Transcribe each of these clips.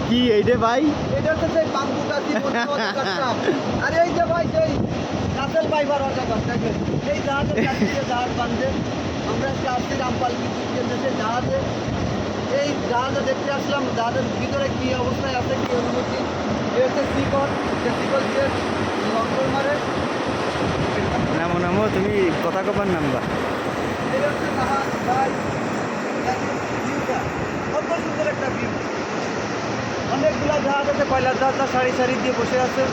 কি এইটা ভাই? এটা হচ্ছে সেই বাম্বু গাছি আরে এই যে ভাই সেই কাঁচের ফাইবার অজাগর দেখেন এই জাহাজের কাছে যে জাহাজ বাঁধে আমরা আজকে আসছি রামপাল বিদ্যুৎ কেন্দ্রে সেই জাহাজে এই জাহাজে দেখতে আসলাম জাহাজের ভিতরে কী অবস্থায় আছে কী অনুভূতি এ হচ্ছে শিকল যে শিকল দিয়ে লঙ্কর মারে নামো নামো, তুমি কথা কবার নামবা। এই হচ্ছে জাহাজ ভাই দেখেন ভিউটা কত সুন্দর একটা ভিউ অনেকগুলো জাহাজ আছে কয়লার জাহাজটা সারি সারি দিয়ে বসে আছে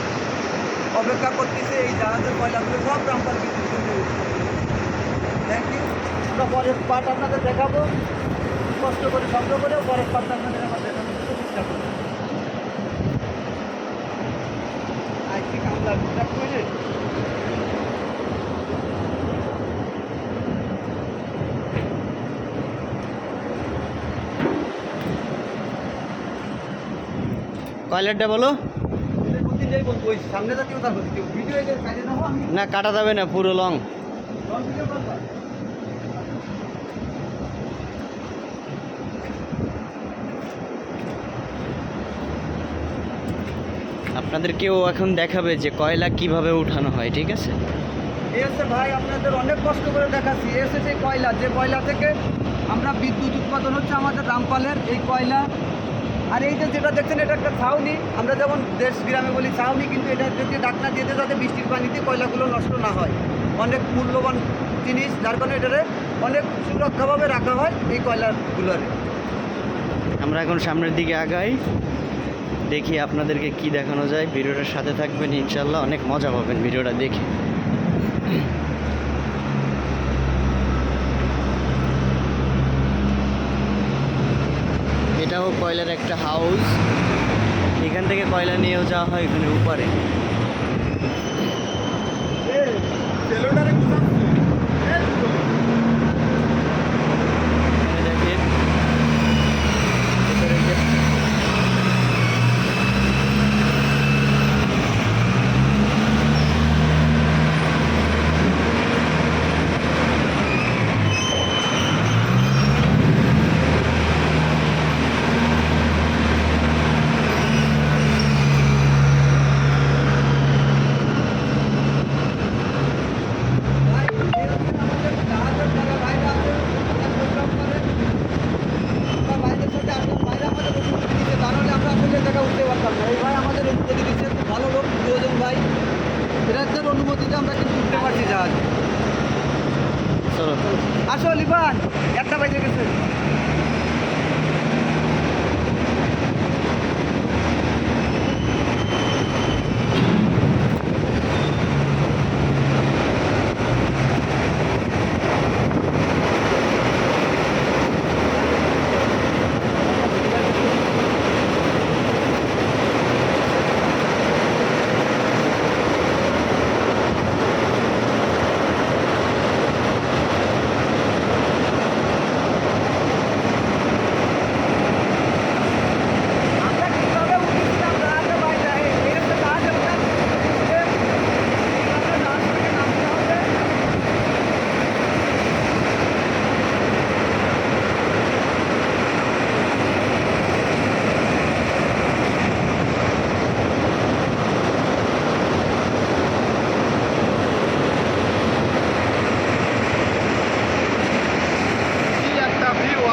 অপেক্ষা করতেছে এই জাহাজের কয়লাগুলো সব রামপাল বিদ্যুৎ কেন্দ্রে থ্যাংক ইউ আমরা পরের পার্ট আপনাদের দেখাবো কষ্ট করে সংগ্রহ করেও পরের পার্ট আপনাদের আবার দেখানোর চেষ্টা করবো আইসি কামলা এক মিনিট কয়লারটা বলো। প্রতিদিনই বলবো ওই সামনে জাতীয় তার প্রতি ভিডিও এদের সাইডে না আমি না কাটা যাবে না, পুরো লং। ভিডিও করবা আপনাদেরকেও এখন দেখাবে যে কয়লা কিভাবে উঠানো হয়, ঠিক আছে? এই হচ্ছে ভাই আপনাদের অনেক কষ্ট করে দেখাচ্ছি এ হচ্ছে সেই কয়লা যে কয়লা থেকে আমরা বিদ্যুৎ উৎপাদন হচ্ছে আমাদের রামপালের এই কয়লা আর এই যে যেটা দেখছেন এটা একটা ছাউনি আমরা যেমন দেশ গ্রামে বলি ছাউনি কিন্তু এটা যদি ডাকনা দিয়ে দেয় যাতে বৃষ্টির পানিতে কয়লাগুলো নষ্ট না হয় অনেক মূল্যবান জিনিস যার কারণে এটারে অনেক সুরক্ষাভাবে রাখা হয় এই কয়লাগুলোরে আমরা এখন সামনের দিকে আগাই, দেখি আপনাদেরকে কি দেখানো যায়। ভিডিওটার সাথে থাকবেন, ইনশাল্লাহ অনেক মজা পাবেন ভিডিওটা দেখে। এটাও কয়লার একটা হাউস, এখান থেকে কয়লা নিয়েও যাওয়া হয় এখানে উপরে।